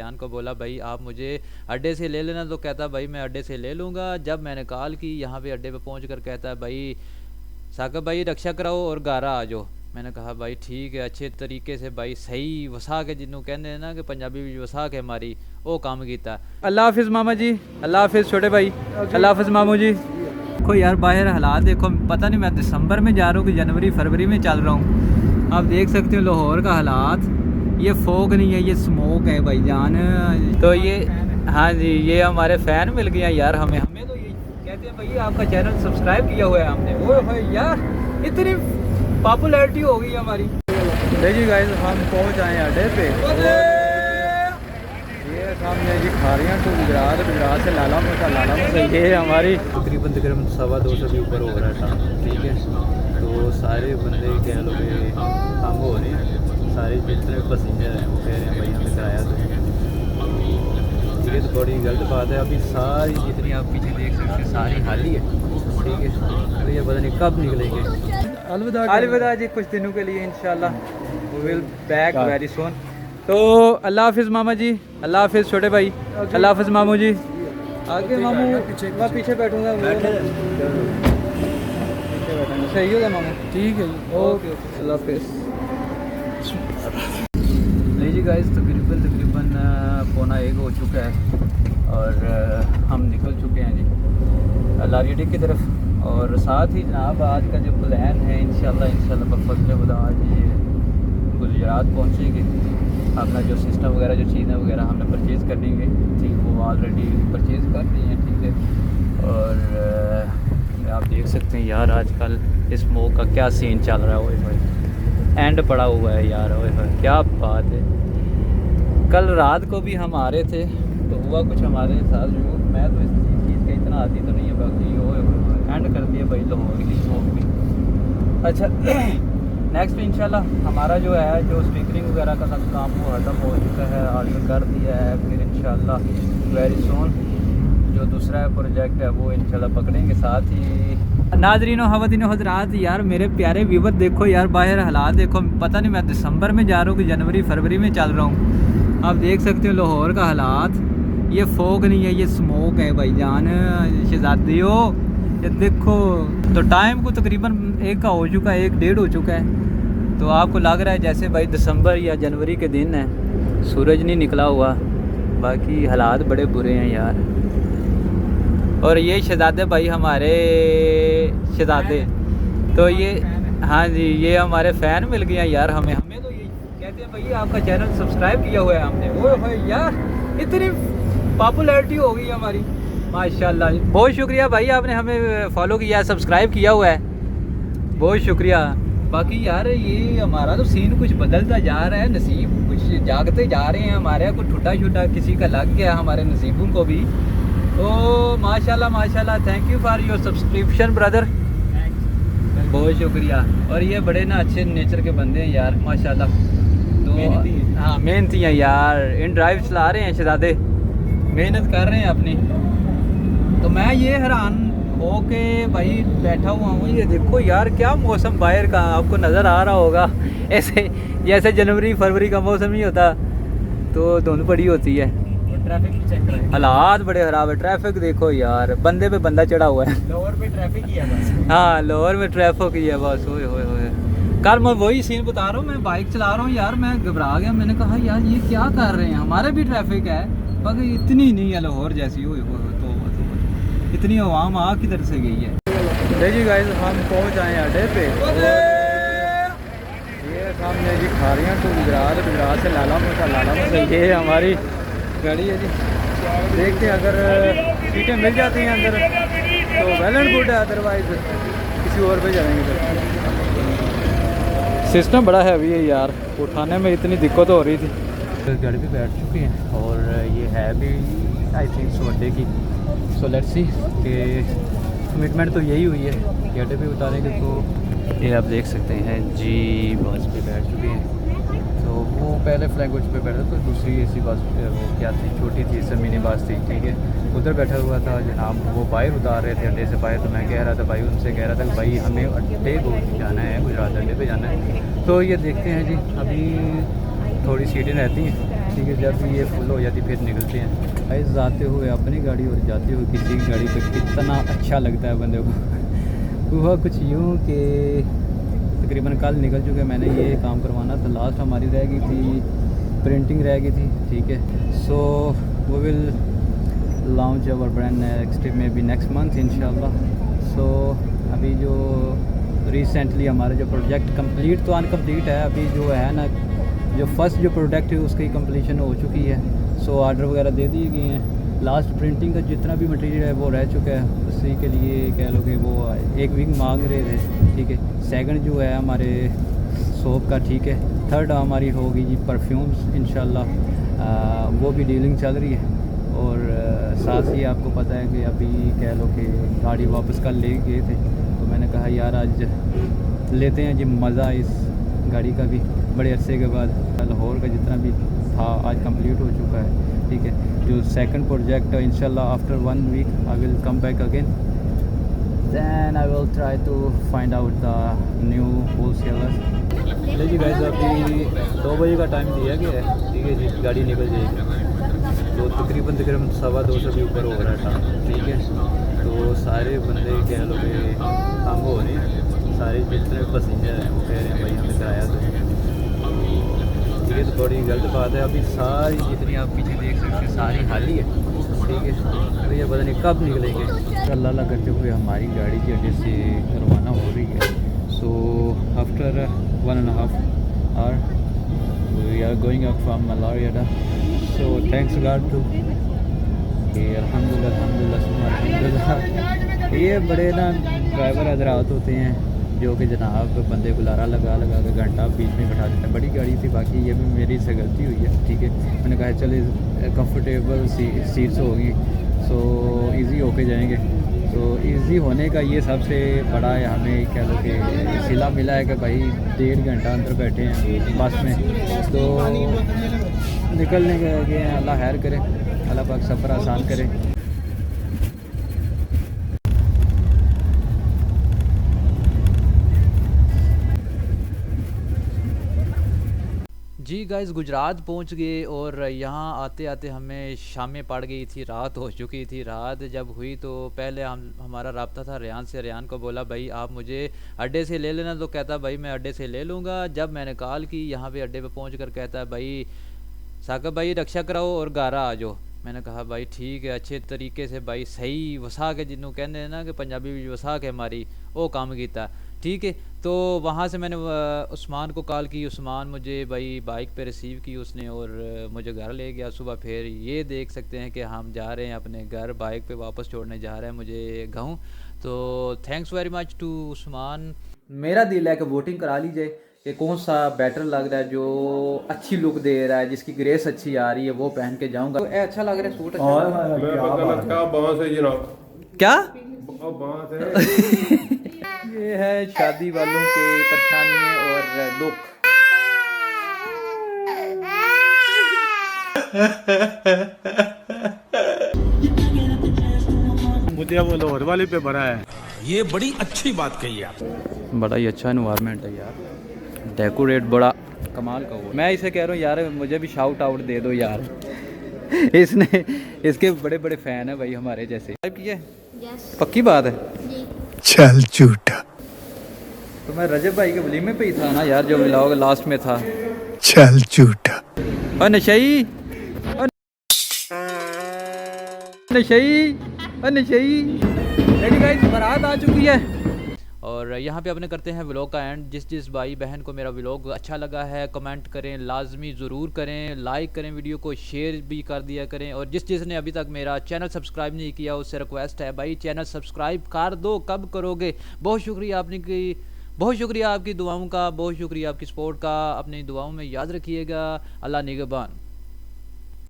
जान को बोला भाई आप मुझे अड्डे से ले लेना, तो कहता भाई मैं अड्डे से ले लूँगा। जब मैंने कॉल की यहाँ पे अड्डे पे पहुँच कर कहता है भाई साकिब भाई रक्षा कराओ और गारा आ जाओ। मैंने कहा भाई ठीक है, अच्छे तरीके से भाई सही वसा के जिन्हों कहते हैं ना कि पंजाबी भी वसा के हमारी वो काम किया। अल्लाह हाफिज़ मामा जी, अल्लाह हाफिज़ छोटे भाई, अल्लाह हाफिज़ मामू जी। देखो यार बाहर हालात देखो, पता नहीं मैं दिसंबर में जा रहा हूँ कि जनवरी फरवरी में चल रहा हूँ। आप देख सकते हो लाहौर का हालात, ये फोग नहीं है ये स्मोक है भाईजान। तो ये हाँ जी ये हमारे फ़ैन मिल गए हैं यार, हमें तो ये कहते हैं भाई आपका चैनल सब्सक्राइब किया हुआ है हमने। वो भाई यार इतनी पॉपुलैरिटी हो गई हमारी। देखिए गाइस हम पहुंच आए हैं अड्डे पे, ये सामने जी खा रही हैं तो गुजरात से लाला मोसा ये हमारी तकरीबन 225 के ऊपर हो रहा था। ठीक है तो सारे बंदे कह लो कि काम हो रहे हैं, सारे जितने पैसेंजर हैं वो कह रहे हैं भाई हमें किराया दो। ये तो बड़ी गलत बात है। अभी सारी जितनी आप पीछे देख सकते हैं सारी खाली है। ठीक है तो ये पता नहीं कब निकलेंगे। अलविदा जी कुछ दिनों के लिए इंशाल्लाह we will back very soon. तो अल्लाह हाफिज़ मामा जी, अल्लाह हाफिज़ छोटे भाई, अल्लाह हाफिज़ मामू जी। आगे मामू मैं पीछे बैठूंगा, सही होगा मामू? ठीक है जी, ओके अल्लाह हाफिज़। नहीं जी गाइस तकरीबन 1:15 हो चुका है और हम निकल चुके हैं जी लारियडी की तरफ। और साथ ही जनाब आज का जो प्लान है इंशाल्लाह बफज़ल खुदा आज ये गुजरात पहुँचेंगे। अपना जो सिस्टम वगैरह जो चीज़ें वगैरह हमने परचेज़ करनी है ठीक वो ऑलरेडी परचेज़ कर दी हैं। ठीक है और आप देख सकते हैं यार आजकल स्मोक का क्या सीन चल रहा है। ओए भाई एंड पड़ा हुआ है यार, ओए भाई क्या बात है। कल रात को भी हम आ रहे थे तो हुआ कुछ हमारे साथ जो मैं तो इस चीज़ का इतना आती तो नहीं है, बाकी एंड कर दिया भाई लाहौर की स्मोक भी। अच्छा नेक्स्ट इंशाल्लाह हमारा जो है जो स्पीकरिंग वगैरह का काम वो ख़त्म हो चुका है, ऑर्डर कर दिया है। फिर इंशाल्लाह वेरी सून जो दूसरा प्रोजेक्ट है वो इंशाल्लाह पकड़ेंगे। साथ ही नाज़रीन हवदीन हज़रात यार मेरे प्यारे व्यूवर देखो यार बाहर हालात देखो, पता नहीं मैं दिसंबर में जा रहा हूँ कि जनवरी फरवरी में चल रहा हूँ। आप देख सकते हो लाहौर का हालात, ये फोग नहीं है ये स्मोक है भाईजान शहजादियों। ये देखो तो टाइम को तकरीबन 1 का हो चुका है, 1 डेढ़ हो चुका है। तो आपको लग रहा है जैसे भाई दिसंबर या जनवरी के दिन है, सूरज नहीं निकला हुआ। बाकी हालात बड़े बुरे हैं यार। और ये शहजादे भाई हमारे शहजादे तो ये हाँ जी ये हमारे फ़ैन मिल गए हैं यार, हमें तो ये कहते हैं भाई आपका चैनल सब्सक्राइब किया हुआ है हमने। वो भाई यार इतनी पॉपुलैरिटी हो गई हमारी माशाल्लाह। बहुत शुक्रिया भाई आपने हमें फॉलो किया है, सब्सक्राइब किया हुआ है, बहुत शुक्रिया। बाकी यार ये हमारा तो सीन कुछ बदलता जा रहा है, नसीब कुछ जागते जा रहे हैं हमारे, कुछ टूटा छूटा किसी का लग गया हमारे नसीबों को भी। तो माशाल्लाह thank you for your subscription brother, बहुत शुक्रिया। और ये बड़े ना अच्छे नेचर के बंदे हैं यार माशाल्लाह। तो हाँ मेहनती हैं यार, इन ड्राइव चला रहे हैं शहजादे, मेहनत कर रहे हैं अपनी। तो मैं ये हैरान हो के भाई बैठा हुआ हूँ, ये देखो यार क्या मौसम बाहर का आपको नज़र आ रहा होगा। ऐसे जैसे जनवरी फरवरी का मौसम नहीं होता तो धुंध पड़ी होती है। ट्रैफिक भी चेक करें, हालात बड़े ख़राब है। ट्रैफिक देखो यार बंदे पे बंदा चढ़ा हुआ है। लाहौर में ट्रैफिक ही है बस। हाँ लाहौर में ट्रैफिक ही है बस। ओए कल मैं वही सीन बता रहा हूँ, मैं बाइक चला रहा हूँ यार, मैं घबरा गया। मैंने कहा यार ये क्या कर रहे हैं, हमारे भी ट्रैफिक है बाकी इतनी नहीं है लाहौर जैसी। हो तो इतनी आवाम आ किधर से गई है। देखिए गाइस हम पहुंच आए हैं अड्डे पे, ये सामने जी खा रही हैं तो गुजरात से लाला मोसा ये हमारी गाड़ी है जी। देखते हैं अगर सीटें मिल जाती हैं अंदर तो वेल एंड गुड है, अदरवाइज किसी और पे जाएंगे। सिस्टम बड़ा हैवी है यार, उठाने में इतनी दिक्कत हो रही थी। गाड़ी पे बैठ चुके हैं और ये है भी आई थिंक सोडे की। सो लेट्स सी कि कमिटमेंट तो यही हुई है कि अड्डे पे उतारेंगे। तो ये आप देख सकते हैं जी बस पे बैठ चुके हैं। तो वो पहले फ्लाइंग कोच पे बैठा तो दूसरी ऐसी बस वो क्या थी छोटी थी सब मिनी बस थी। ठीक है उधर बैठा हुआ था जनाब, वो बाहर उतार रहे थे अड्डे से बाहर। तो मैं कह रहा था भाई उनसे कह रहा था कि भाई हमें अड्डे को जाना है, गुजरात अड्डे पे जाना है। तो ये देखते हैं जी अभी थोड़ी सीटें रहती हैं ठीक है। जब ये फुल हो जाती फिर निकलते हैं। गाइस जाते हुए अपनी गाड़ी और जाते हुए किसी की गाड़ी पे कितना अच्छा लगता है बंदे को। हुआ कुछ यूँ कि तकरीबन कल निकल चुके, मैंने ये काम करवाना था, लास्ट हमारी रह गई थी प्रिंटिंग रह गई थी, ठीक है। सो वो will launch our brand next में भी नेक्स्ट मंथ इंशाल्लाह। सो अभी जो रिसेंटली हमारा जो प्रोजेक्ट कंप्लीट तो अनकम्प्लीट है, अभी जो है ना जो फर्स्ट जो प्रोडक्ट है उसकी कंप्लीशन हो चुकी है। सो ऑर्डर वगैरह दे दिए गए हैं। लास्ट प्रिंटिंग का जितना भी मटेरियल है वो रह चुका है, उसी के लिए कह लो कि वो 1 वीक मांग रहे थे, ठीक है। सेकंड जो है हमारे सोप का, ठीक है। थर्ड हमारी होगी जी परफ्यूम्स इंशाल्लाह, वो भी डीलिंग चल रही है। और साथ ही आपको पता है कि अभी कह लो कि गाड़ी वापस कल ले गए थे, तो मैंने कहा यार आज लेते हैं जी मज़ा इस गाड़ी का भी, बड़े अरसे के बाद। लाहौर का जितना भी था आज कंप्लीट हो चुका है, ठीक है। जो सेकंड प्रोजेक्ट इंशाल्लाह after 1 week I will come back again, then I will try to find out the new wholesaler. ले जी गाइस अभी 2 बजे का टाइम दिया गया है, ठीक है जी। गाड़ी निकल जाएगी तो तकरीबन 2:15 से ऊपर हो रहा है, ठीक है। तो सारे बंदे कह लो कि तंग हो रहे हैं, सारे जितने पैसेंजर हैं वो कह रहे हैं भाई हमें किराया दो। ये तो बड़ी गलत बात है। अभी सारी जितनी आप पीछे देख सकते हैं सारी खाली है, ठीक है। तो ये पता नहीं कब निकलेंगे। अल्लाह करते हुए हमारी गाड़ी के अड्डे से रवाना हो रही है। So after 1.5 hour we are going up from malaria. So thanks god to अल्हम्दुलिल्लाह। ये बड़े ना ड्राइवर हजरात होते हैं जो कि जनाब बंदे को लारा लगा के घंटा बीच में बैठा देते हैं। बड़ी गाड़ी थी, बाकी ये भी मेरी से गलती हुई है, ठीक है। मैंने कहा चले कंफर्टेबल सीट्स होगी, सो इजी होके जाएंगे। तो इजी होने का ये सबसे बड़ा है हमें कह लो कि सिला मिला है कि भाई 1.5 घंटा अंदर बैठे हैं बस में, तो निकलने के अल्लाह खैर करे, अल्लाह पाक सफ़र आसान करे। जी गाइस गुजरात पहुंच गए और यहाँ आते आते हमें शामें पड़ गई थी, रात हो चुकी थी। रात जब हुई तो पहले हमारा रब्ता था रेहान से। रेहान को बोला भाई आप मुझे अड्डे से ले लेना, तो कहता भाई मैं अड्डे से ले लूँगा। जब मैंने कॉल की यहाँ पे अड्डे पे पहुँच कर कहता भाई साकब भाई रक्षा कराओ और गारा आ जाओ। मैंने कहा भाई ठीक है, अच्छे तरीके से भाई सही वसा के जिन्हों कहते हैं ना कि पंजाबी भी वसा के हमारी वो काम किया, ठीक है। तो वहाँ से मैंने उस्मान को कॉल की। उस्मान मुझे भाई बाइक पे रिसीव की उसने और मुझे घर ले गया सुबह। फिर ये देख सकते हैं कि हम जा रहे हैं अपने घर, बाइक पे वापस छोड़ने जा रहे हैं मुझे गाँव। तो thanks very much to Usman. मेरा दिल है कि वोटिंग करा लीजिए कि कौन सा बेटर लग रहा है, जो अच्छी लुक दे रहा है, जिसकी ग्रेस अच्छी आ रही है, वो पहन के जाऊंगा। तो अच्छा लग रहा है सूट, क्या ये है शादी वालों के परेशानियां और दुख। मुझे वो लाहौर वाले पे भरा है। ये बड़ी अच्छी बात कही आप। बड़ा ही अच्छा इन्वायरमेंट है यार, डेकोरेट बड़ा कमाल का हुआ। मैं इसे कह रहा हूँ यार मुझे भी शाउट आउट दे दो यार। इसने इसके बड़े बड़े फैन है भाई हमारे जैसे। yes. पक्की बात है जी। चल झूठा। तो मैं रजब भाई के वलीमे पे ही था ना यार, जो व्लॉग लास्ट में था। चल झूठा। और नशई नशई नशई गाइस बारात आ चुकी है और यहाँ पे अपने करते हैं व्लॉग का एंड। जिस भाई बहन को मेरा व्लॉग अच्छा लगा है कमेंट करें, लाजमी ज़रूर करें, लाइक करें, वीडियो को शेयर भी कर दिया करें। और जिसने अभी तक मेरा चैनल सब्सक्राइब नहीं किया उससे रिक्वेस्ट है भाई चैनल सब्सक्राइब कर दो। कब करोगे? बहुत शुक्रिया आपने की, बहुत शुक्रिया आपकी दुआओं का, बहुत शुक्रिया आपकी सपोर्ट का। अपनी दुआओं में याद रखिएगा। अल्लाह निगहबान।